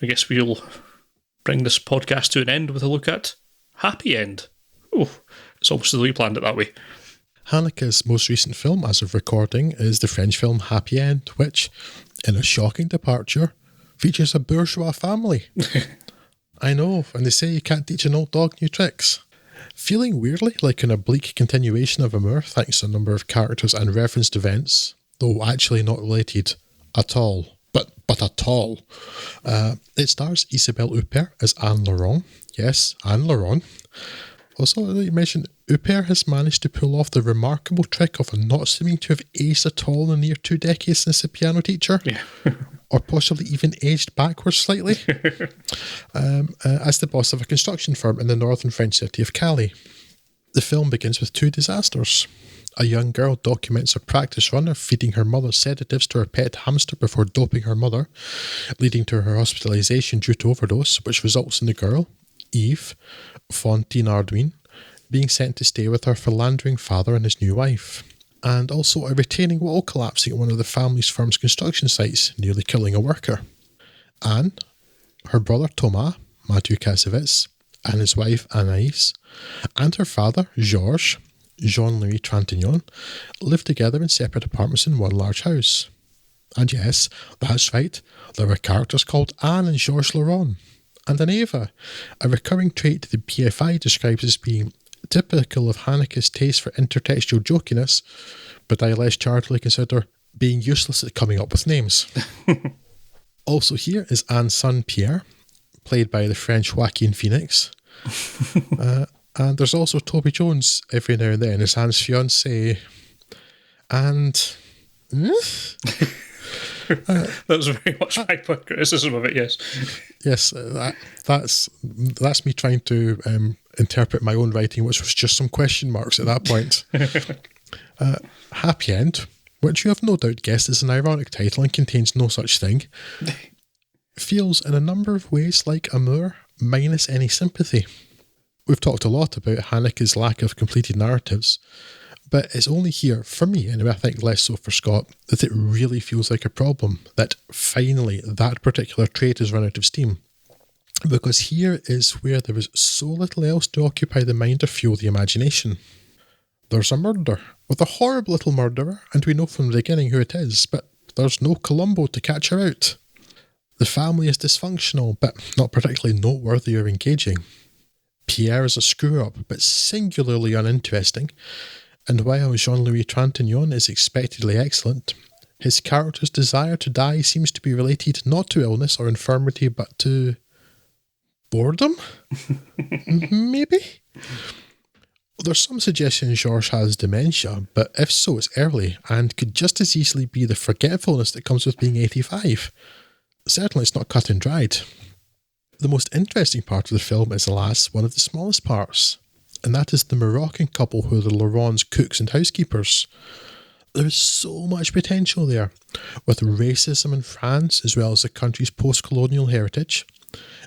I guess we'll bring this podcast to an end with a look at Happy End. Oh, it's almost as though we planned it that way. Haneke's most recent film, as of recording, is the French film Happy End, which, in a shocking departure, features a bourgeois family. I know, and they say you can't teach an old dog new tricks. Feeling weirdly like an oblique continuation of Amour, thanks to a number of characters and referenced events, though actually not related at all. But at all. It stars Isabelle Huppert as Anne Laurent. Yes, Anne Laurent. Also, I'd like to mention, Huppert has managed to pull off the remarkable trick of not seeming to have aged at all in the near 2 decades since a piano teacher. Yeah. Or possibly even aged backwards slightly. As the boss of a construction firm in the northern French city of Calais. The film begins with 2 disasters. A young girl documents a practice run of feeding her mother sedatives to her pet hamster before doping her mother, leading to her hospitalisation due to overdose, which results in the girl, Yves Fontaine-Ardouin, being sent to stay with her philandering father and his new wife, and also a retaining wall collapsing at one of the family's firm's construction sites, nearly killing a worker. Anne, her brother Thomas, Mathieu Kassovitz, and his wife Anaïs, and her father, Georges, Jean-Louis Trintignant, lived together in separate apartments in one large house. And yes, that's right, there were characters called Anne and Georges Laurent, and an Eva, a recurring trait the BFI describes as being typical of Haneke's taste for intertextual jokiness, but I less charitably consider being useless at coming up with names. Also here is Anne's son Pierre, played by the French Joaquin Phoenix. And there's also Toby Jones every now and then as Anne's fiancé. And... that was very much my criticism of it, yes. Yes, that's me trying to interpret my own writing, which was just some question marks at that point. Happy End, which you have no doubt guessed is an ironic title and contains no such thing, feels in a number of ways like Amour, minus any sympathy. We've talked a lot about Haneke's lack of completed narratives, but it's only here, for me anyway, I think less so for Scott, that it really feels like a problem, that finally that particular trait has run out of steam. Because here is where there is so little else to occupy the mind or fuel the imagination. There's a murder, with a horrible little murderer, and we know from the beginning who it is, but there's no Columbo to catch her out. The family is dysfunctional, but not particularly noteworthy or engaging. Pierre is a screw-up, but singularly uninteresting, and while Jean-Louis Trintignant is expectedly excellent, his character's desire to die seems to be related not to illness or infirmity, but to... boredom? Maybe? There's some suggestion Georges has dementia, but if so, it's early, and could just as easily be the forgetfulness that comes with being 85. Certainly it's not cut and dried. The most interesting part of the film is, alas, one of the smallest parts, and that is the Moroccan couple who are the Laurents' cooks and housekeepers. There is so much potential there, with racism in France as well as the country's post-colonial heritage,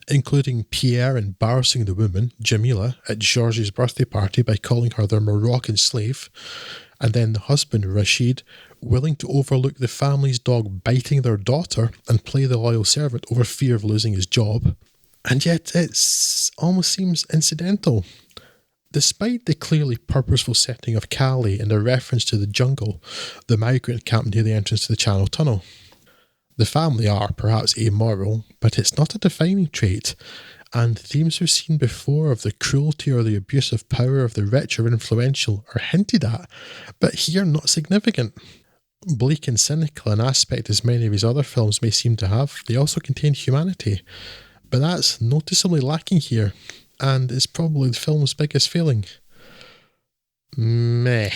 including Pierre embarrassing the woman, Jamila, at Georges' birthday party by calling her their Moroccan slave, and then the husband, Rashid, willing to overlook the family's dog biting their daughter and play the loyal servant over fear of losing his job. And yet it almost seems incidental. Despite the clearly purposeful setting of Calais and a reference to the jungle, the migrant camp near the entrance to the Channel Tunnel. The family are perhaps amoral, but it's not a defining trait, and themes we've seen before of the cruelty or the abuse of power of the rich or influential are hinted at, but here not significant. Bleak and cynical an aspect as many of his other films may seem to have, they also contain humanity, but that's noticeably lacking here, and is probably the film's biggest failing. Meh.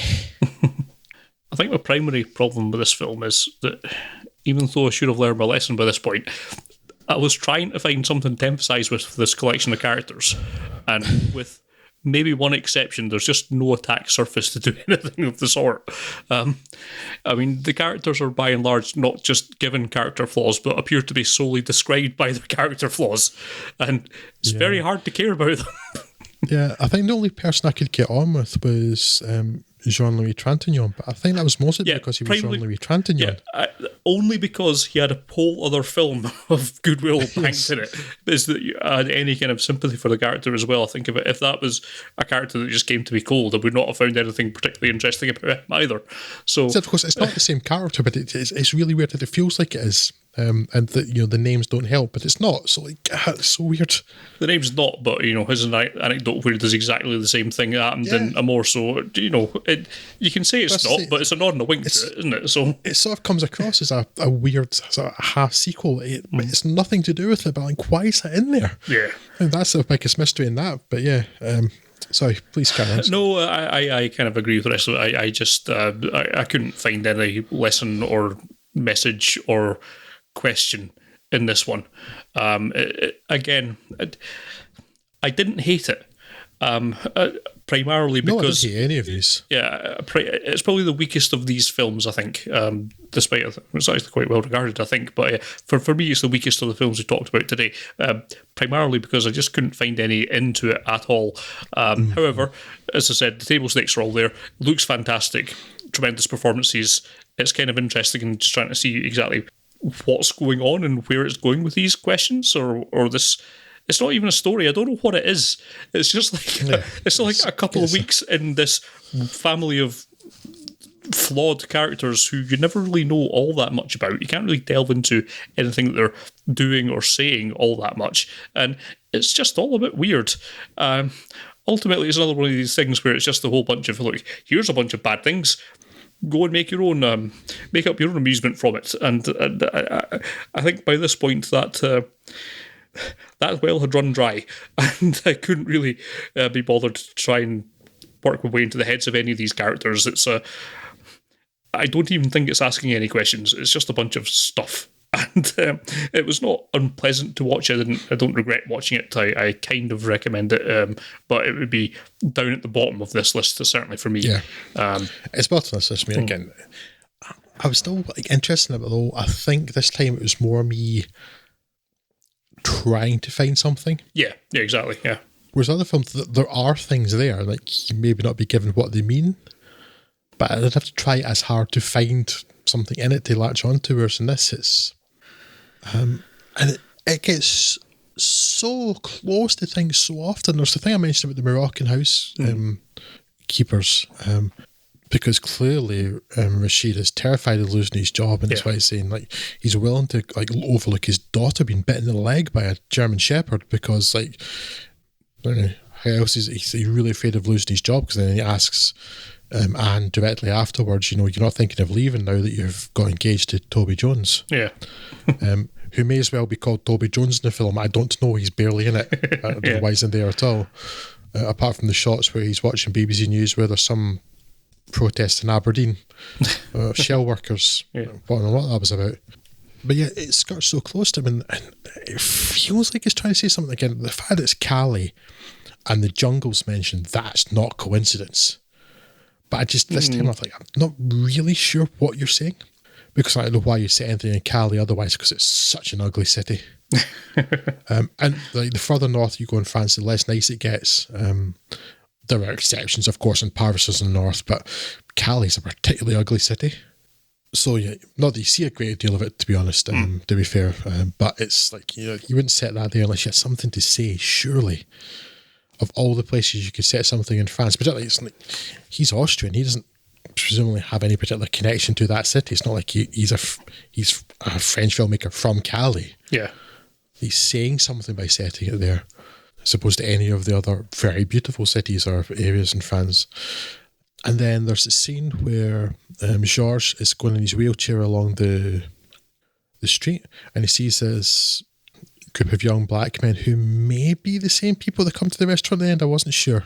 I think the primary problem with this film is that even though I should have learned my lesson by this point, I was trying to find something to emphasise with this collection of characters, and with maybe one exception, there's just no attack surface to do anything of the sort. I mean, the characters are by and large not just given character flaws, but appear to be solely described by their character flaws, and it's very hard to care about them. Yeah, I think the only person I could get on with was Jean-Louis Trintignant, but I think that was mostly Yeah, because he was primarily- Jean-Louis Trintignant. Yeah, only because he had a whole other film of goodwill banked in it. Is that you had any kind of sympathy for the character as well? I think if that was a character that just came to be cold, I would not have found anything particularly interesting about him either. So, Of course, it's not the same character, but it's really weird that it feels like it is, and that the names don't help, but it's not. So it's so weird. the name's not, but his anecdote where he does exactly the same thing happened in a more so. You can say it's not, but it's a nod and a wink to it, isn't it? So it sort of comes across as a weird sort of half sequel. It's nothing to do with it, but like, why is that in there? yeah. And that's the biggest mystery in that. But yeah, sorry, please carry on. No, I kind of agree with the rest of it. I just I couldn't find any lesson or message or question in this one. Again, I didn't hate it. Primarily No, I because didn't hate any of these. yeah, it's probably the weakest of these films, I think. Despite it's actually quite well regarded, I think. But for me, it's the weakest of the films we talked about today. Primarily because I just couldn't find any into it at all. However, as I said, the table stakes are all there. Looks fantastic, tremendous performances. It's kind of interesting and just trying to see exactly what's going on and where it's going with these questions or this. It's not even a story. I don't know what it is. It's just like it's like a couple of weeks in this family of flawed characters who you never really know all that much about. You can't really delve into anything that they're doing or saying all that much, and it's just all a bit weird. Ultimately, it's another one of these things where it's just a whole bunch of look. Here's a bunch of bad things. Go and make your own, make up your own amusement from it. And I think by this point that well had run dry, and I couldn't really be bothered to try and work my way into the heads of any of these characters. It's I don't even think it's asking any questions. It's just a bunch of stuff, and it was not unpleasant to watch. I don't regret watching it. I kind of recommend it, but it would be down at the bottom of this list, certainly for me. Yeah, it's bottom of this list. I mean, again, I was still interested in it, though. I think this time it was more me trying to find something. Yeah, exactly. Yeah. Whereas other films, there are things there, like you maybe not be given what they mean, but I'd have to try as hard to find something in it to latch onto. Whereas in this, it's and it gets so close to things so often. There's the thing I mentioned about the Moroccan house keepers, because clearly Rashid is terrified of losing his job, and that's why he's saying like he's willing to like overlook his daughter being bitten in the leg by a German Shepherd because like I don't know how else he's really afraid of losing his job, because then he asks Anne directly afterwards, you're not thinking of leaving now that you've got engaged to Toby Jones, who may as well be called Toby Jones in the film. I don't know, he's barely in it. I don't know why he's in there at all, apart from the shots where he's watching BBC News where there's some protest in Aberdeen, shell workers. I don't know what that was about. But yeah, it skirts so close to him, and it feels like he's trying to say something again. The fact that it's Cali and the jungle's mentioned, that's not coincidence. But I just, this time I was like, I'm not really sure what you're saying, because I don't know why you say anything in Cali otherwise, because it's such an ugly city. And like the further north you go in France, the less nice it gets. There are exceptions, of course, and Paris is in the north, but Cali's a particularly ugly city. So yeah, not that you see a great deal of it, to be honest, to be fair, but it's like, you wouldn't set that there unless you had something to say, surely. Of all the places you could set something in France, particularly, it's like, he's Austrian, he doesn't presumably have any particular connection to that city. It's not like he's a French filmmaker from Cali. Yeah. He's saying something by setting it there, as opposed to any of the other very beautiful cities or areas in France. And then there's a scene where Georges is going in his wheelchair along the street, and he sees this group of young black men who may be the same people that come to the restaurant at the end. I wasn't sure.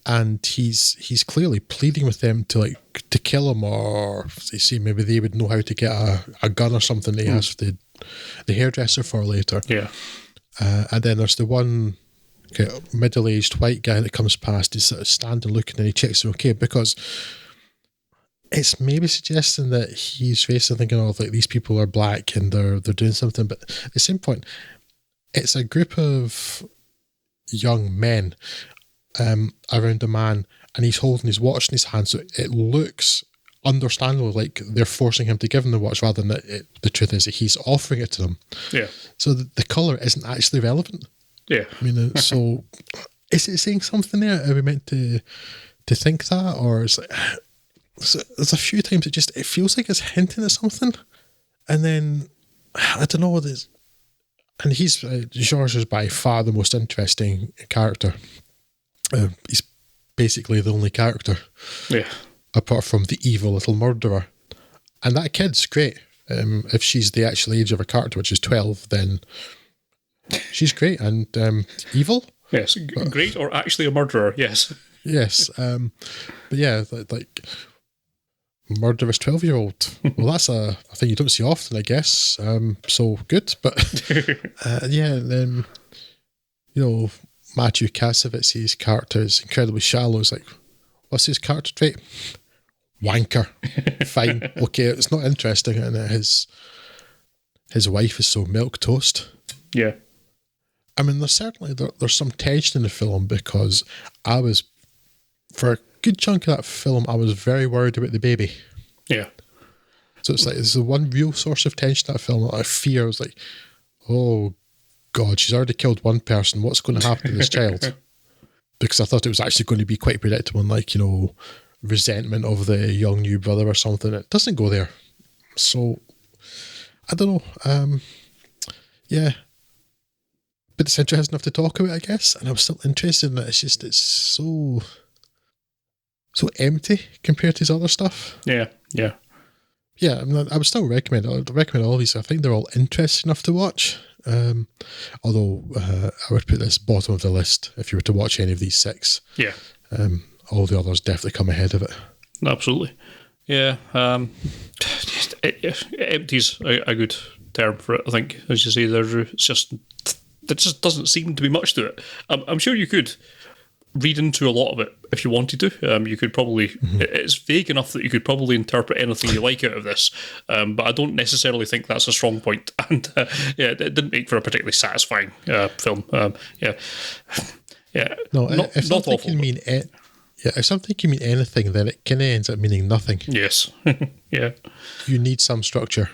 And he's clearly pleading with them to kill him, or they say maybe they would know how to get a gun or something that he asked the hairdresser for later. Yeah. And then there's the one middle-aged white guy that comes past. He's sort of standing looking, and he checks him okay, because it's maybe suggesting that he's facing thinking of like these people are black and they're doing something, but at the same point, it's a group of young men. around a man, and he's holding his watch in his hand, so it looks understandable like they're forcing him to give him the watch rather than the truth is that he's offering it to them. Yeah. So the colour isn't actually relevant. Yeah. I mean, so is it saying something there? Are we meant to think that, or is it, so there's a few times it feels like it's hinting at something, and then I don't know what it is. And George is by far the most interesting character. He's basically the only character. Yeah. Apart from the evil little murderer. And that kid's great. If she's the actual age of her character, which is 12, then she's great. And evil? Yes, great or actually a murderer, yes. Yes. But yeah, like murderous 12-year-old. Well, that's a thing you don't see often, I guess. So good. But yeah, and then, Matthew Kasowitz's character is incredibly shallow. It's like, what's his character trait? Wanker. Fine. Okay, it's not interesting. And his wife is so milquetoast. Yeah. I mean, there's some tension in the film because for a good chunk of that film, I was very worried about the baby. Yeah. So it's the one real source of tension in that film. I fear. I was like, oh God, she's already killed one person. What's going to happen to this child? Because I thought it was actually going to be quite predictable and like, resentment of the young new brother or something. It doesn't go there. So, I don't know. Yeah. But it's interesting enough to talk about, I guess. And I'm still interested in it. It's so empty compared to his other stuff. Yeah, yeah. Yeah, I would still recommend it. I would recommend all of these. I think they're all interesting enough to watch. Although I would put this bottom of the list if you were to watch any of these 6. Yeah. All the others definitely come ahead of it. Absolutely. Yeah. Empty's a good term for it, I think. As you say, there just doesn't seem to be much to it. I'm sure you could read into a lot of it if you wanted to. You could probably... It's vague enough that you could probably interpret anything you like out of this. But I don't necessarily think that's a strong point. And it didn't make for a particularly satisfying film. Yeah. No, if not something awful. can mean if something can mean anything, then it kind of ends up meaning nothing. Yes. Yeah. You need some structure.